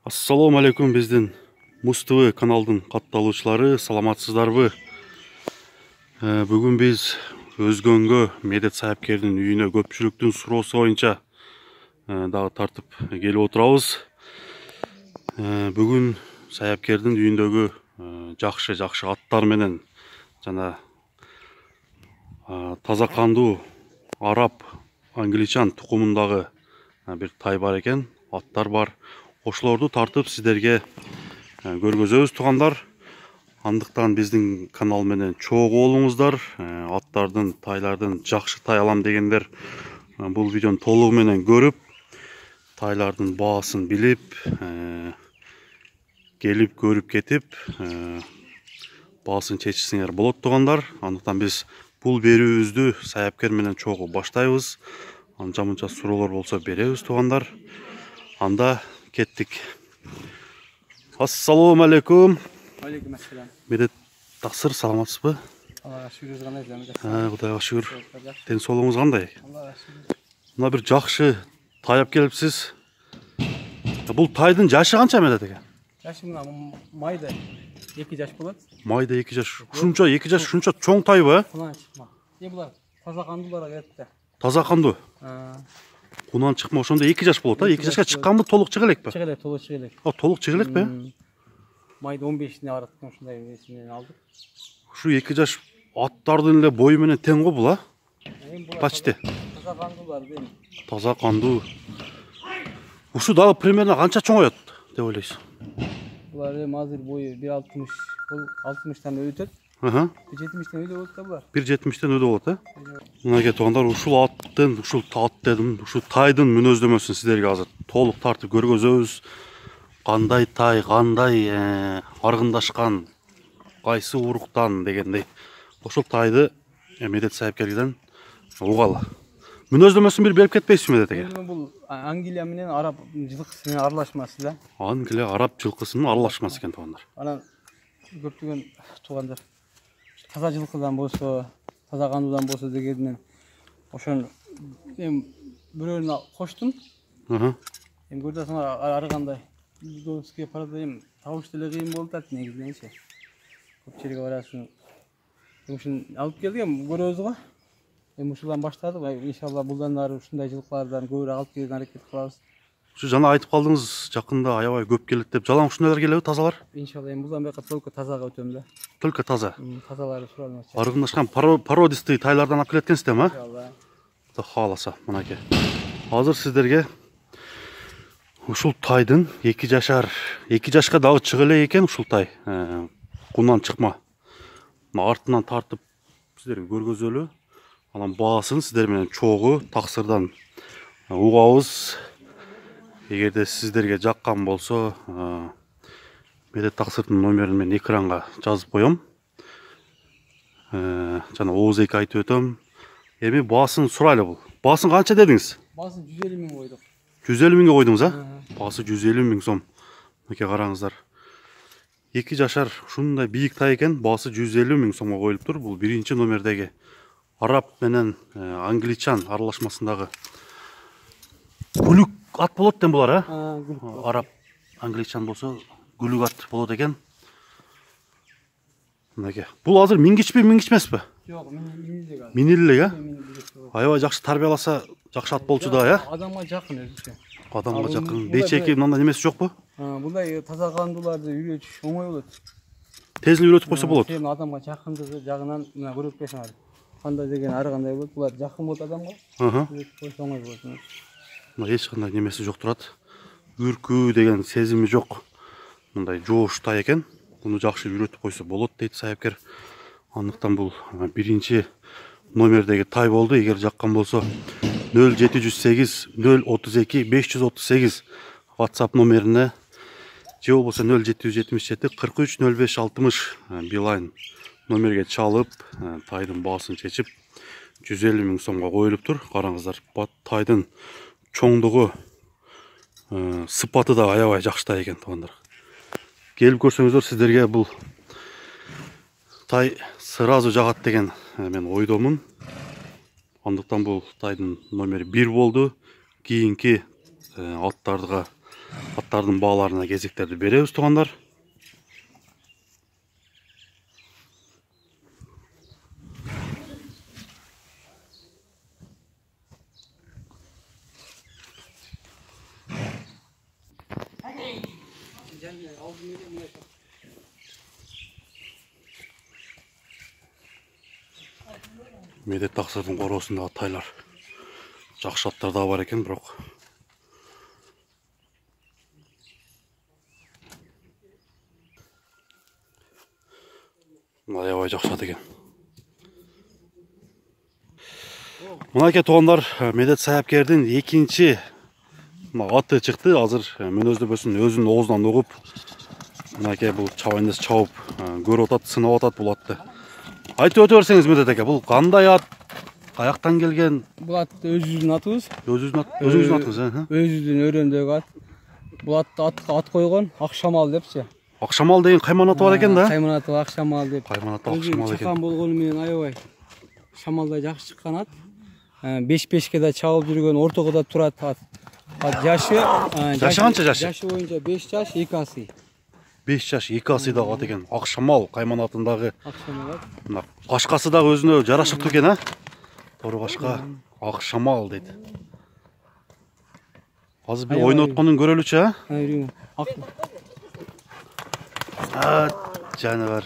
Ассаламу алейкум, биздин Муз ТВ каналдын катталуучулары, саламатсыздарбы? Бүгүн биз Өзгөнгө Медет Саяпкердин үйүнө көпчүлүктүн суроосу боюнча дагы тартып келип отурабыз. Бүгүн Саяпкердин үйүндөгү жакшы аттар менен жана таза кандуу араб англичан тукумундагы бир тай бар экен, аттар бар. Ошолорду тартып сиздерге көргөзөбүз туугандар. Андыктан биздин канал менен чогуу болуңуздар. Аттардын, тайлардын жакшы тай алам дегендер бул видеону толугу менен көрүп, тайлардын баасын билип, келип көрүп кетип, баасын чечсеңер болот туугандар. Андыктан биз бул берүүбүздү Саяпкер менен чогуу баштайбыз. Анча мынча суроолор болсо беребиз туугандар. Анда кеттик. Ассаламу алейкум. Алейкум ассалам. Медет таксыр, саламатсызбы? Аллага шүгүр, кандай жаман. Кудайга шүгүр. Ден соолугуңуз кандай? Аллага шүгүр. Мына бир жакшы тай алып келипсиз. Бул тайдын жашы канча Медет эке? Жашы мына майда 2 жаш болот. Майда 2 жаш. Ушунча 2 жаш, ушунча чоң тайбы? Кунан чыкма. Булар таза кандуулар келет да. Таза кандуу. Кунан чыкма, ошондо 2 жаш болот, 2 жашка чыкканбы, толук чыга элекпи? Чыга элек, толук чыга элек. Толук чыга элекпи? Майда 15-ине бараттым, ушундай несинен алдык. Ушу 2 жаш аттардын эле бою менен тең го бул, Почти. Таза кандуулар дейм. Таза кандуу. Ушу дагы примерно канча чоңоёт деп ойлойсуз? Булар азыр бою 1.60, бул 60тан өтөт. 70тен өйдө болот да булар. 1.70тен өйдө болот, Мынакей туугандар, ушул аттын, ушул ат дедим, ушул тайдын мүнөздөмөсүн сиздерге азыр толук тартып көргөзөбүз. Кандай тай, кандай аргындашкан, кайсы уруктан дегендей. Ошол тайды Медет Саяпкерден угалы. Мүнөздөмөсүн бир берип кетпейсизби Медет эке? Бул Англия менен араб жылкысы менен аралашмасы да. Англия араб жылкысынын аралашмасы экен туугандар. Анан көптөгөн туугандар таза жылкыдан болсо, таза кандуудан болсо дегеннен ошон бирөөнү коштум. Көрдүңүздөр ары кандай Донские парадайм табыш деле кыйын болуп атат негизиненчи. Көп жерге барасың. Ушун алып келдик, көрөбүз го. Ушулдан баштадык. Иншалла булдан ары ушундай жылкылардан көбүрөөк алып келген аракет кылабыз. Ушу жана айтып калдыңыз, жакында аябай көп келет деп. Жалаң ушундайлар келеби, тазалар? Иншалла булдан бака только тазага өтөм да. Только таза. Тазалары суралмас. Аргындашкан пародистый тайлардан алып келеткенсиздерби, Иншалла. Кудай кааласа, мынакей. Азыр сиздерге ушул тайдын 2 жашка дагы чыга элек экен ушул тай. Кунан чыкма. Артынан тартып сиздерге көргөзөлү. Анан баасын сиздер менен чогуу таксырдан угабыз. Эгерде сиздерге жаккан болсо, Медет таксырдын номерин мен экранга жазып коем. Жана ооз эки айтып өтөм. Эми баасын сурайлы бул. Баасын канча дедиңиз? Баасын 150 миң койдук. 150 миңге койдуңуз, Баасы 150 миң сом. Мынакей караңыздар. 2 жашар ушундай бийик тай экен, баасы 150 миң сомго коюлуп тур. Бул биринчи номердеги араб менен англичан аралашмасындагы гүлүк ат болот дем булар, Араб англичан болсо гүлүк ат болот экен. Мынакей. Бул азыр мингичпи, мингичмеспи? Жок, минилек. Минилек, Аябай жакшы тарбияласа, жакшы ат болчу да, Адамга жакын өзүчө. Адамга жакын. Бейчеки мындай немеси жокпу? Мындай таза кандууларды үйрөтүш оңой болот. Тез эле үйрөтүп койсо болот. Адамга жакындыгы жагынан мына көрүп койсоңар. Кандай деген ары кандай болот, булар жакын болот адамга. Үйрөтүп койсо оңой болот. Мына эч кандай немеси жок турат. Үркүү деген сезими жок. Мындай жоош тай экен. Буну жакшы үйрөтүп койсо болот дейт Саяпкер. Андыктан бул биринчи номердеги тай болду. Эгер жаккан болсо 0708 032 538 WhatsApp номерине же болбосо 0777 43 05 60 Билайн номерге чалып, тайдын баасын чечип 150 миң сомго коюлуп тур. Караңыздар, тайдын чоңдугу, сыпаты да аябай жакшы тай экен туугандар. Келип көрсөңүздөр, сиздерге бул тай сразу жагат деген мен ойдомун. Андыктан бул тайдын номери 1 болду. Кийинки аттарга Аттардын бааларына кезектерди беребиз туугандар. Медет Таксырдын короосундагы тайлар жакшы аттар да бар экен, бирок аябай жакшы ат экен. Мынакей туугандар, Медет Саяпкердин экинчи аты чыкты. Азыр мүнөздөбөсүн өзүнүн оозунан угуп, мынакей бул чабандес чабып көрүп атат, сынап атат бул атты. Айтып өтө берсеңиз Медет ака, бул кандай ат? Каяктан келген? Бул ат өзүбүздүн атыбыз. Өзүңүздүн атыңыз, Өзүбүздүн өрөөндөгү ат. Бул атты ат койгон Акшамал депчи. Акшамал деген кайман аты бар экен да? Кайман аты Акшамал деп. Кайман аты Акшамал экен. Чакан болгону менен аябай шамалда жакшы чыккан ат. 5-5ке да чабып жүргөн, ортого да турат ат. Жашы канча жашы? Жашы боюнча 5 жаш 2 асый. 5 жаш 2 асыйдагы ат экен. Акшамал кайман атындагы. Акшамал ат. Мына кашкасы дагы өзүнө жарашыктуу экен, Тору кашка Акшамал дейт. Азыр бир ойноп атканын көрөлүчү, жаныбар.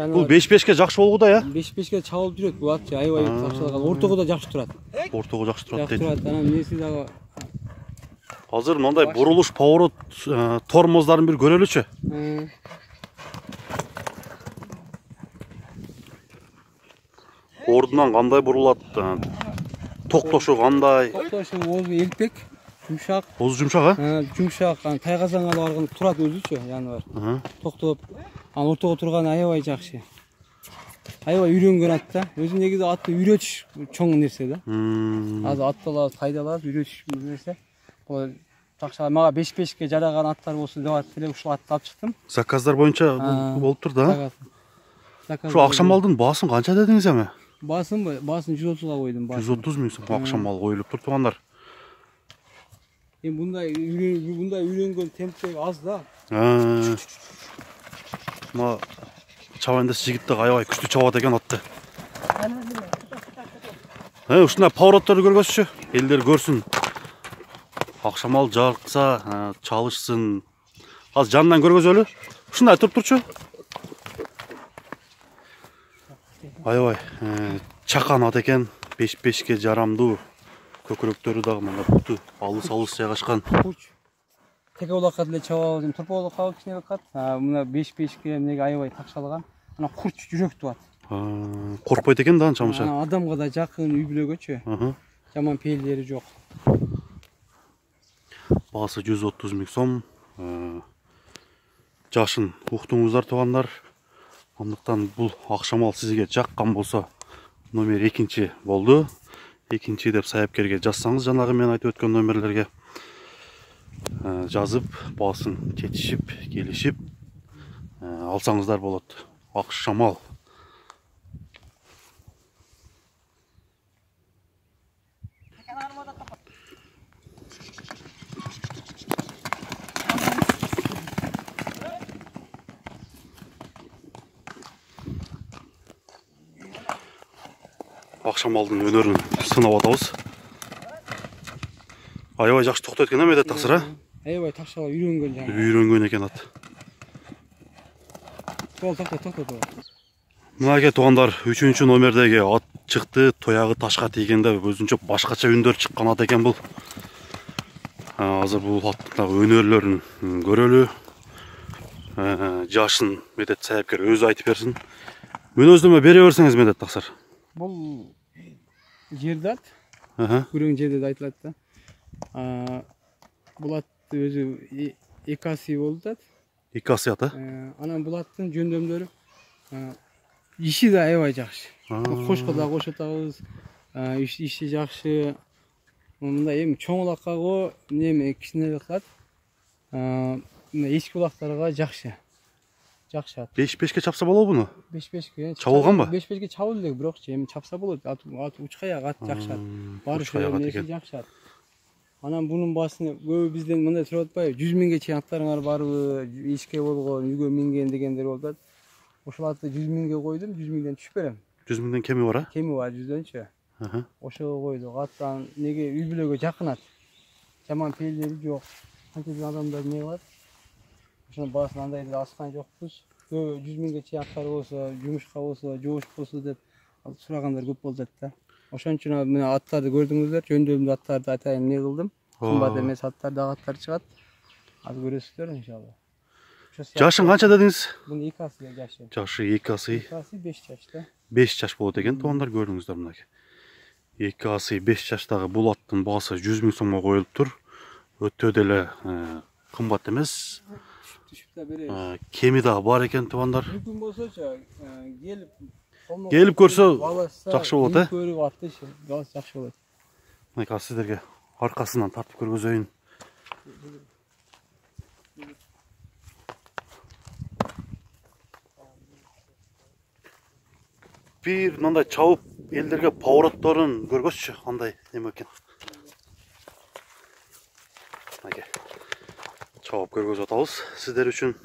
Бул 5-5ке жакшы болгуда, 5-5ке чабылып жүрөт бул ат, аябай такшалган. Ортого да жакшы турат. Ортого жакшы турат дейт. Турат, анан неси дагы. Азыр мындай бурулуш, поворот, тормоздарын бир көрөлүчү. Ордунан кандай бурулат, токтошу кандай? Токтошу оозу элпек, жумшак. Оозу жумшак, Жумшак, тайгазаңга барган турат өзүчө, жаныбар. Токтоп, анан ортого турганы аябай жакшы. Аябай үйрөнгөн ат да. Өзү негизи атты үйрөтүш чоң нерсе да. Азыр атталар, кайдалар, үйрөтүш нерсе. Бул такша мага 5-5ке жараган аттар болсун деп эле ушул атты алып чыктым. Заказдар боюнча болуп тур да. Шу Акшамалдын баасын канча дедиңиз эми? Баасын 130га койдум. 130 миң сом Акшамал коюлуп тур туугандар. Мындай үйрөнгөн темптеги аз да. Мына чабандес жигит да аябай күчтүү чабат экен атты. Ушундай поворотторду көргөзчү, элдер көрсүн. Акшамал жаркса, чалышсын. Азыр жанынан көргөзөлү. Ушундай туруп турчу. Аябай чакан ат экен, 5-5ке жарамдуу. Көкүрөктөрү дагы мына буту алыс жайгашкан. Теке улакка деле чаба алып, турпа улакка кичине кат. Мына 5-5ке эмнеге аябай такшалган. Анан курч жүрөктүү ат. Коркпойт экен да анча-мынча. Адамга да жакын, үй бүлөгөчү. Жаман пейилдери жок. Баасы 130 миң сом. Жашын уктуңуздар туугандар. Андыктан бул Акшамал сизге жаккан болсо номер 2 болду. 2 деп Саяпкерге жазсаңыз, жанагы мен айтып өткөн номерлерге жазып, баасын жетишип, келишип алсаңыздар болот. Акшамал. Акшамалдын өнөрүн сынап атабыз. Аябай жакшы токтойт экен, Медет Таксыр, Аябай такшалап үйрөнгөн жаңы. Үйрөнгөн экен ат. Токто. Мынакей туугандар, 3 номердеги ат чыкты, тоягы ташка тийгенде өзүнчө башкача үндөр чыккан ат экен бул. Азыр бул аттын өнөрлөрүн көрөлү. Жашын Медет Саяпкер өзү айтып берсин. Мүнөздөмө бере берсеңиз, Медет Таксыр. Бул жерде ат. Күрөң жерде да айтылат да. Бул ат өзү 2 асый болду ат. 2 асый ат, Анан бул аттын жөндөмдөрү иши да аябай жакшы. Кошко да кошот атабыз. Иши жакшы. Мындай эми чоң улаккага неме кичине кылат. Эчки улактарга жакшы. Жакшы ат. 5-5ке чапса болобу буну? 5-5ке. Чабылганбы? 5-5ке чабылды элек, бирок эми чапса болот. Ат учкаяк ат жакшы ат. Барышы жакшы ат. Анан бунун баасына көбү бизден мындай сурап атпайбы? 100 миңге чейин аттарыңар барбы? Ишке болгон, үйгө минген дегендер болуп атат. Ошол атты 100 миңге койдум, 100 миңден түшүп берем. 100 миңден кеми бар, а? Кеми бар 100дөнчү. Ошого койдук. Аттан неге үй бүлөгө жакын ат. Жаман пейилдери жок. Кантип адамдар не кылат? Ошонун баасын андай эле аскан жокпуз. Көбү 100 миңге чейин аттар болсо, жумушка болсо, жоош болсо деп сурагандар көп болуп атат да. Ошон үчүн мына аттарды көрдүңүздөр, жөндөмдүү аттарды атайын не кылдым. Кымбат эмес аттар дагы аттар чыгат. Азыр көрөсүздөр иншалла. Жашың канча дедиңиз? Мунун 2 асы жашы. Жашы 2 асы. 2 асы 5 жашта. 5 жаш болот экен, туугандар, көрдүңүздөр мына. 2 асы 5 жаштагы бул аттын баасы 100 миң сомго коюлуптур. Өтө деле кымбат эмес. Түшүп да беребиз. Кеми дагы бар экен, туугандар. Мүмкүн болсочу Келип көрсө жакшы болот, э? Көрүп аттышы, жакшы болот. Мына сиздерге аркасынан тартып көргөзөйүн. Бир мындай чабып элдерге поворотторун көргөзчү, андай неме экен. Мына чабып көргөзүп атабыз сиздер үчүн.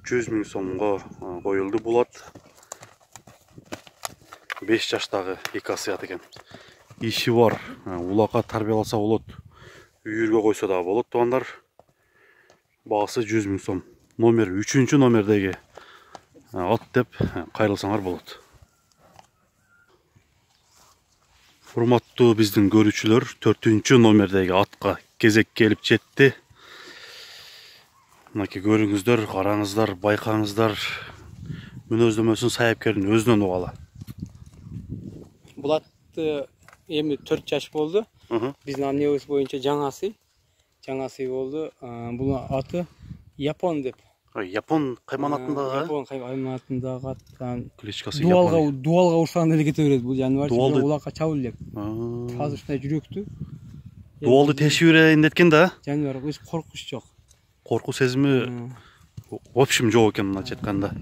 100 миң сомго коюлду бул ат. 5 жаштагы 2 асы ат экен. Иши бар, улакка тарбияласа болот. Үйүргө койсо дагы болот, туугандар. Баасы 100 миң сом. Номер 3-чү номердеги ат деп кайрылсаңар болот. Урматтуу биздин көрүүчүлөр, 4-чү номердеги атка кезек келип жетти. Мынакей көрүңүздөр, караңыздар, байкаңыздар. Мүнөздөмөсүн сайапкердин өзүнөн угала. Бул атты эми 4 жаш болду. Биздин анебиз боюнча жаңасы болду. Бул аты Япон деп. Япон кайманатындагы? Япон кайманатындагы аттан Кличкасы Япон. Дуалга урсаганда эле кете берет бул жаныбар. Улакка чабыл элек. Азыр ушундай жүрөктүү. Дуалды тешип берейин деткен да? Жаныбар эч коркуш жок. Коркуу сезими в общем жок экен мындайча айтканда.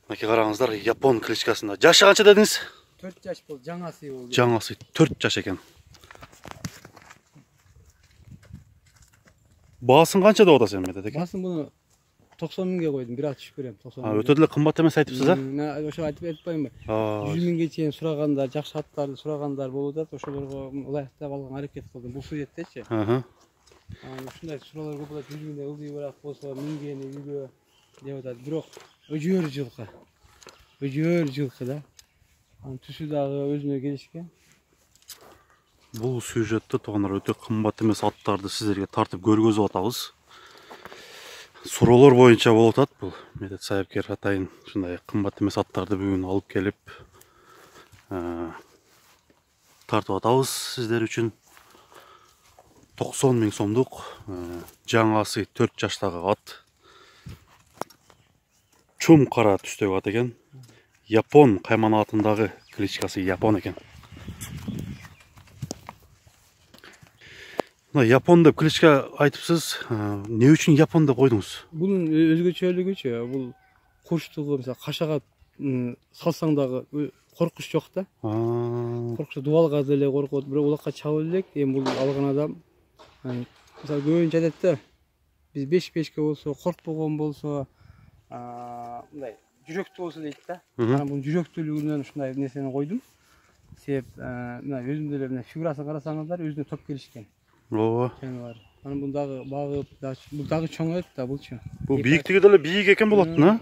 Мынакей караңыздар, Япон кличкасында. Жашы канча дедиңиз? 4 жаш болду, жаңасы болду. Жаңасы 4 жаш экен. Баасын канча деп атасың эми дедек? Баасын буну 90 миңге койдум, бир ат түшүп берем. 90 миң. Өтө деле кымбат эмес айтыпсыз, а? Мен ошо айтып атпаймынбы? 100 миңге чейин сурагандар, жакшы аттарды сурагандар болуп атат. Ошолорго ылайыктап алганга аракет кылдым. Бул суретечи. Ушундай суроолор көп болот. 100 миңде ылдый барак болсо, мингени үйгө деп атат. Бирок өжөр жылкы да. Анын түсү дагы өзүнө келишкен. Бул сюжетте туугандар өтө кымбат эмес аттарды сиздерге тартып көргөзүп атабыз. Суроолор боюнча болуп атат бул. Медет сайапкер атайын ушундай кымбат эмес аттарды бүгүн алып келип тартып атабыз сиздер үчүн. 90 миң сомдук жаңасы 4 жаштагы ат. Чум кара түстөгү ат экен. Япон кайманатындагы кличкасы Япон экен. Мына Япон деп кличка айтыпсыз. Не үчүн Япон деп койдуңуз? Бунун өзгөчөлүгүчү, бул курчтугу, мисалы кашага салсаң дагы коркуш жок да. Коркуш дуалга деле коркот, бирок улакка чабыл элек. Эми бул алган адам мисалы көбүнчө айтат да, биз 5-5ке болсо, коркпогон болсо, мындай жүрөктүү болсо дейт да. Анан бунун жүрөктүүлүгүнөн ушундай нерсени койдум. Себеп мына өзүндө эле мына фигурасын карасаңыздар, өзүнө топ келишкен. Ооба. Анан бул дагы багып, бул дагы чоңойот да булчу. Бул бийиктиги деле бийик экен болот, а?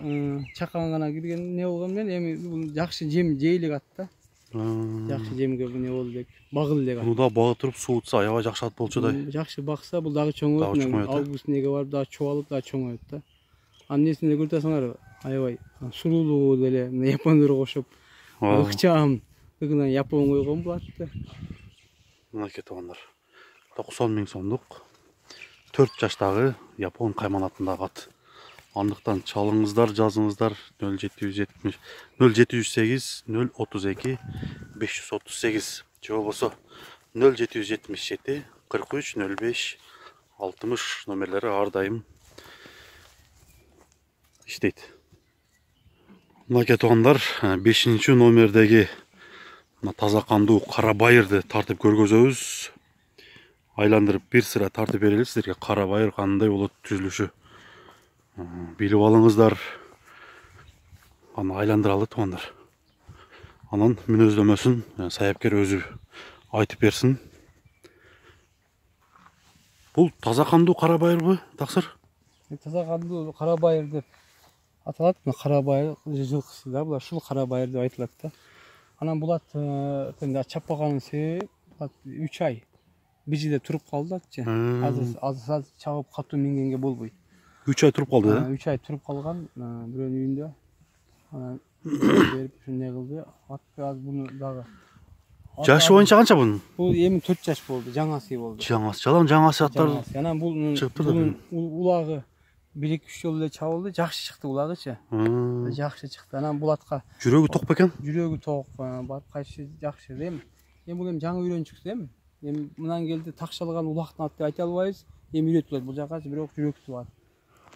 Чакан гана кирген не болгон менен эми бул жакшы жем жейлик ат да. Жакшы жемге бул не болду элек, багыл элек ат. Муну да багып туруп суутса аябай жакшы ат болчу да. Жакшы бакса бул дагы чоңойот. Август неге барып дагы чубалып дагы чоңойот да. Анын несине көрүп атасыңар, аябай сурулуу деле япондорго окшоп ыкчам ыгынан Япон койгон бул атты. Мынакей туугандар. 90 миң сомдук 4 жаштагы Япон кайманатындагы ат. Андыктан чалыңыздар, жазыңыздар 0708 032 538 же болбосо 0777 43 05 60 номерлери ар дайым иштейт. Мынакей туугандар, 5-чү номердеги таза кандуу кара байырды тартып көргөзөбүз. айландырып бир сыра тартып берели сиздерге. Кара байыр кандай болот түзүлүшү. Билип алыңыздар. Аны айландыралы туугандар. Анан мүнөздөмөсүн саяпкер өзү айтып берсин. Бул таза кандуу кара байырбы, Таксыр? Таза кандуу кара байыр деп аталат. Кара байыр жылкысы да, булар ушул кара байыр деп айтылат да. Анан булат чаппаганын себеби 3 ай бир жерде туруп калды атчы. Азыр чабып катуу мингенге болбойт. 3 ай туруп калды да? 3 ай туруп калган бирөөнүн үйүндө. Анан берип ушундай кылды. Атты аз буну дагы. Жашы боюнча канча бунун? Бул эми 4 жаш болду, жаңасы болду. Жаңасы аттар. Анан бул чыгыптыр да. Улагы 1-2 жолу эле чабылды, жакшы чыкты улагычы. Жакшы чыкты. Анан бул атка жүрөгү ток бекен? Жүрөгү ток, барып кайшы жакшы. Эми бул жаңы үйрөнчүк эми. Эми мындан келди такшалган улактын аты деп айта албайбыз. Эми үйрөтүлөт бул жакка, бирок жүрөктүү бар.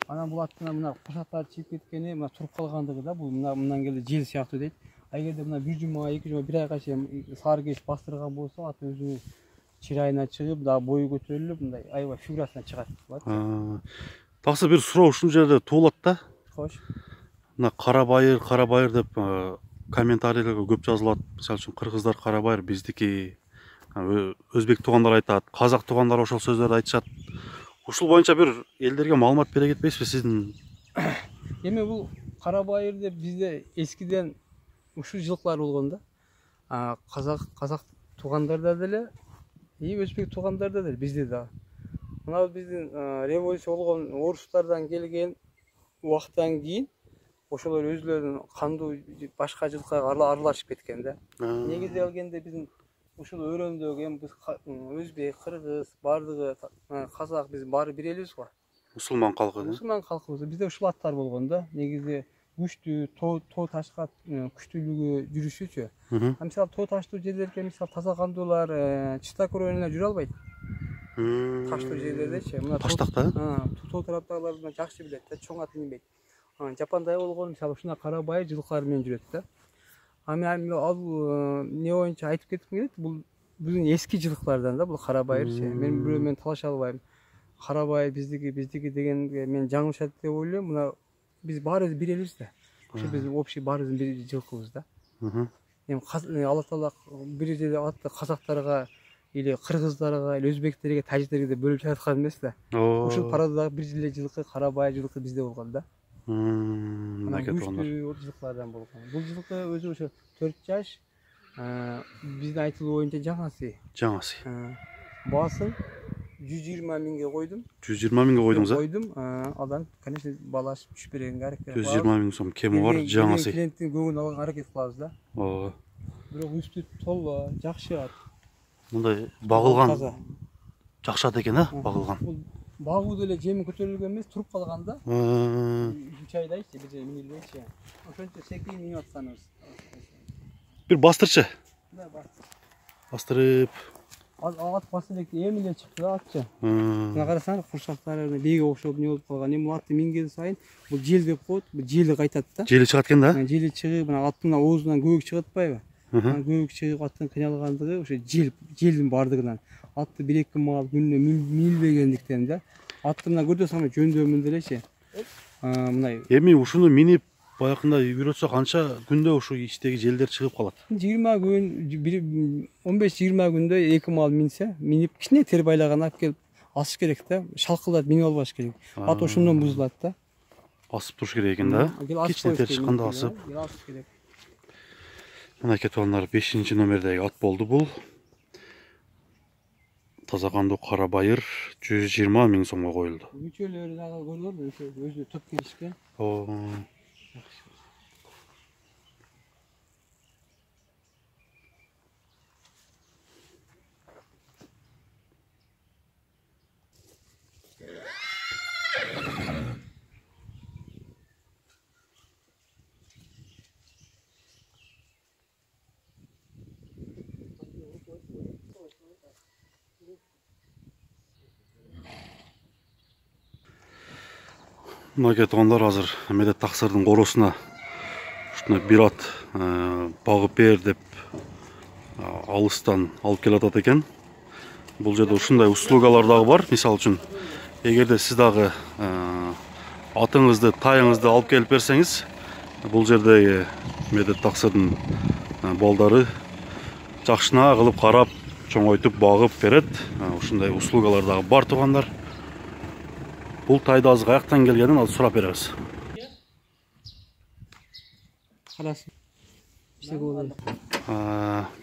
Анан бул аттын мына кошаттары чыгып кеткени, мына туруп калгандыгы да, бул мындан келди жел сыяктуу дейт. Эгерде мына 1 жума, 2 жума, 1 айга чейин сары кеш бастырган болсо, ат өзү чырайына чыгып, да бою көтөрүлүп, мындай аябай фигурасына чыгат. Таксы бир суроо ушул жерде туулат да. Кош. Мына кара байыр деп комментарийлерге көп жазылат. Мисалы үчүн кыргыздар кара байыр, биздики өзбек туугандар айтат, казак туугандар ошол сөздөрдү айтышат. Ушул боюнча бир элдерге маалымат бере кетпейсизби сиздин? Эми бул кара байыр деп бизде эскиден ушул жылкылар болгон да. Казак туугандарда деле, өзбек туугандарда деле, бизде да. Мына биздин революция болгон орустардан келген убакыттан кийин ошолор өзүлөрүнүн кандуу башка жылкыга аралашып кеткен да. Негизи келгенде биздин ушул өрөөндөгү эми биз өзбек, кыргыз, бардыгы казак, биз баары бир элбиз го. Мусулман калкы. Мусулман калкыбыз. Бизде ушул аттар болгон да. Негизи күчтүү, тоо ташка күчтүүлүгү жүрүшүчү. Мисалы тоо таштуу жерлерге мисалы таза кандуулар, чистокровныйлар жүрө албайт. Таштуу жерлердечи. Мына таштакта? Тоо тараптагылар мына жакшы билет да, чоң ат минбейт. Жапандай болгон мисалы ушундай кара байыр жылкылар менен жүрөт да. Мен ал не боюнча айтып кетким келет, бул биздин эски жылкылардан да, бул кара байырчы. Мен бирөө менен талаша албайм. Кара байыр биздики дегенге мен жаңылышат деп ойлойм. Мына биз баарыбыз бир элбиз да. Ошо биздин общий баарыбыздын бир жылкыбыз да. Эми Алла Таала бир жерде атты казактарга или кыргыздарга или өзбектерге, тажиктерге деп бөлүп жараткан эмес да. Ушул парадагы бир эле жылкы, кара байыр жылкы бизде болгон да. Күчтүү жылкылардан болгон. Бул жылкы өзү ошо 4 жаш, биздин айтылуу боюнча жаңасы. Баасын 120 миңге койдум. 120 миңге койдуңуз а? Койдум. Андан, конечно, балаш түшүп бергенге аракет кылабыз. 120 миң сом кеми бар жаңасы. Клиенттин көңүн алганга аракет кылабыз да. Бирок үстү толо, жакшы ат. Мындай багылган жакшы ат экен, багылган. Багуу деле жеми көтөрүлгөн эмес, туруп калган да. 3 айдайчы, бир жери минилбейчи. Ошончо секин минип атканыбыз. Бир бастырчы. Да, бастырып. Ат басып эми эле чыкты да атчы. Мына карасаң, курсактары бийге окшоп не болуп калган. Эми атты минген сайын бул жел деп коет, бул жели кайтат да. Жели чыгат экен да? Жели чыгып, мына аттын оозунан көбүк чыгып атпайбы? Көбүк чыгып аттын кыйналгандыгы ошо желдин бардыгынан. Атты 1-2 маал күнүнө минилбегендиктен да. Атты мына көрдөсөң жөндөмүн делечи. Мындай. Эми ушуну минип баягында үйрөтсө канча күндө ушу ичтеги желдер чыгып калат? 20 күн, 15-20 күндө 2 маал минсе, минип кичине тер байлаган алып келип асыш керек да. Шалкылдап минип албаш керек. Ат ошондон бузулат да. Асып туруш керек экен да. Кичине тер чыкканда асып. Мынакей туугандар 5-чи номердеги ат болду бул. Таза кандуу кара байыр 120 миң сомго коюлду. Үчөлөрү дагы көргөнбү, өзү топ келишкен. Мынакей туугандар азыр Медет Таксырдын коросуна ушундай бир ат багып бер деп алыстан алып келатат экен. Бұл жерде ушундай услугалар дагы бар. Мисалы үчүн, эгерде сиз дагы атыңызды, тайыңызды алып келип берсеңиз, бұл жердеги Медет Таксырдын балдары жакшына кылып карап, чоңойтуп, багып берет. Ушундай услугалар дагы бар туугандар. Бұл тайды азыр каяктан келгенин азыр сурап беребиз. Карасын. Иштеге болот.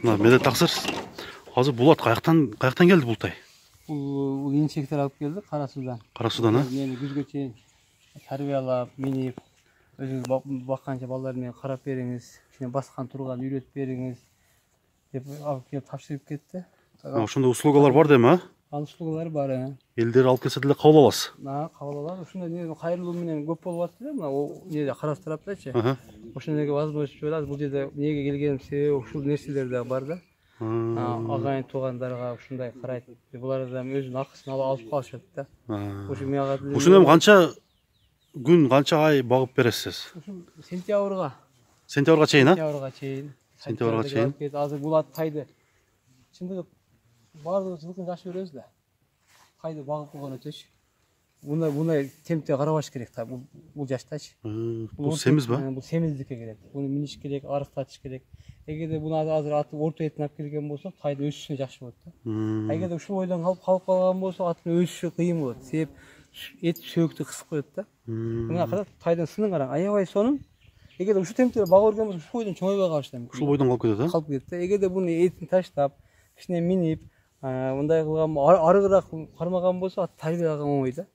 Мына Медет Таксыр, азыр бул ат каяктан келди бул тай? Бул инчектер алып келди Кара Судан. Кара Судан, Мени күзгө чейин тарбиялап, минип, өзүңүз бакканча балдар менен карап бериңиз, кичине баскан турган үйрөтүп бериңиз деп алып келип тапшырып кетти. Ошондой услугалар бар деми, Ал услугалар бар. Элдер алып келсе деле кабыл аласыз. Кабыл алат. Ушундай кайрылуу менен көп болуп атты да, мына неде Кара Су тараптачы. Ошондойго возможность болот. Бул жерде эмнеге келгеним себеби ушул нерселер да бар да. Агайын туугандарга ушундай карайт. Булар да өзүнүн акысын алып калышат да. Ошо мен ага. Ушуну эми канча күн, канча ай багып бересиз? Сентябрга. Сентябрга чейин, Сентябрга чейин. Сентябрга чейин. Азыр бул ат тайды чындыгы баардыгы жылкын жашып беребиз да. Тайды багып койгон өтөчү. Мундай темпте карабаш керек та бул жаштачы. Бул семиз ба? Бул семиздикке келет. Буну миниш керек, арыктатыш керек. Эгерде буну азыр аты орто этин алып келген болсок, тайды өсүшүнө жакшы болот да. Эгерде ушул бойдон калып калган болсо, аттын өсүшү кыйын болот. Себеп эт сөктү кысып коет да. Мына кара, тайдын сынын караң, аябай сонун. Эгерде ушул темпте багып берген болсо, ушул бойдон чоңойбой калышы. Ушул бойдон калып кетет, Калып кетет. Эгерде буну этин таштап, кичине минип, мындай кылган, арыгыраак кармаган болсо, ат тарбиялagан оңой да.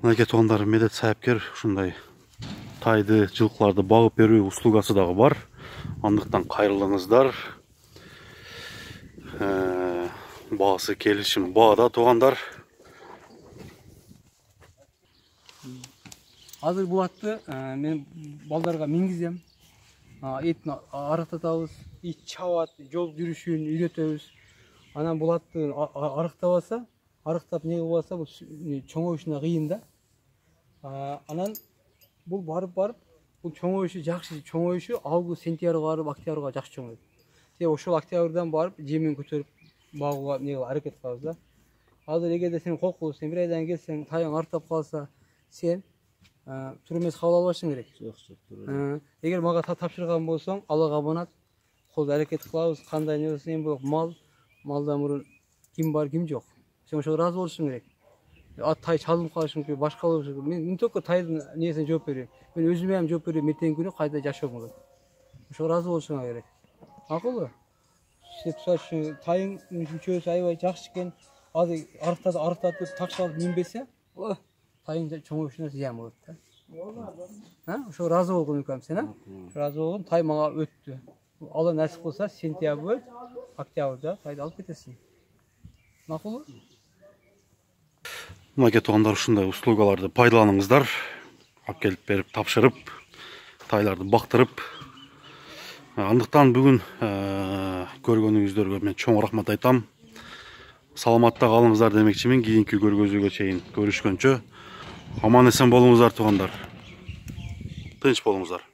Мынакей туугандар, Медет Саяпкер ушундай тайды, жылкыларды багып берүү услугасы дагы бар. Андыктан кайрылыңыздар. Баасы келишим баада туугандар. Азыр бул атты мен балдарга мингизем. Этин арыктатабыз, ит чабат, жол жүрүшүн үйрөтөбүз. Анан бул атты арыктабаса, арыктап не кылбаса, бул чоңоюшуна кыйын да. Анан бул барып, бул чоңоюшу жакшы, чоңоюшу август, сентябрга барып, октябрга жакшы чоңойт. Себеби ошол октябрдан барып, жемин көтөрүп багууга не аракет кылабыз да. Азыр эгерде сен коркуп, сен бир айдан келсең, тайың арыктап калса, сен тур эмес кабыл албашың керек. Жок. Эгер мага тапшырган болсоң, Аллага аманат, колдо аракет кылабыз, кандай не болсо эми малдан мурун ким бар, ким жок. Сен ошого ыраазы болушуң керек. Ат тай чалынып калышы мүмкүн, башка болушу мүмкүн. Мен только тайдын несине жооп берем. Мен өзүмө ham жооп берем, эртеңки күнү кайда жашоом болот. Ошого ыраазы болушуңар керек. Макулбу? Тайың үчөөсү аябай жакшы экен. Азыр арыктатып такшалып минбесе, тайың чоңоюшуна зыян болот да. Ошого ыраазы болгон экенсиң сен, ыраазы болгон, тай мага өттү. Алла насип кылса, сентябрь, октябрда тайды алып кетесиң. Макулбу? Мынакей туугандар, ушундай услугаларды пайдаланыңыздар. Алып келип берип, тапшырып, тайларды бактырып. Андыктан бүгүн көргөнүңүздөргө мен чоң рахмат айтам. Саламатта калыңыздар демекчимин. Кийинки көргөзүүгө чейин көрүшкөнчө аман эсен болуңуздар туугандар. Тынч болуңуздар.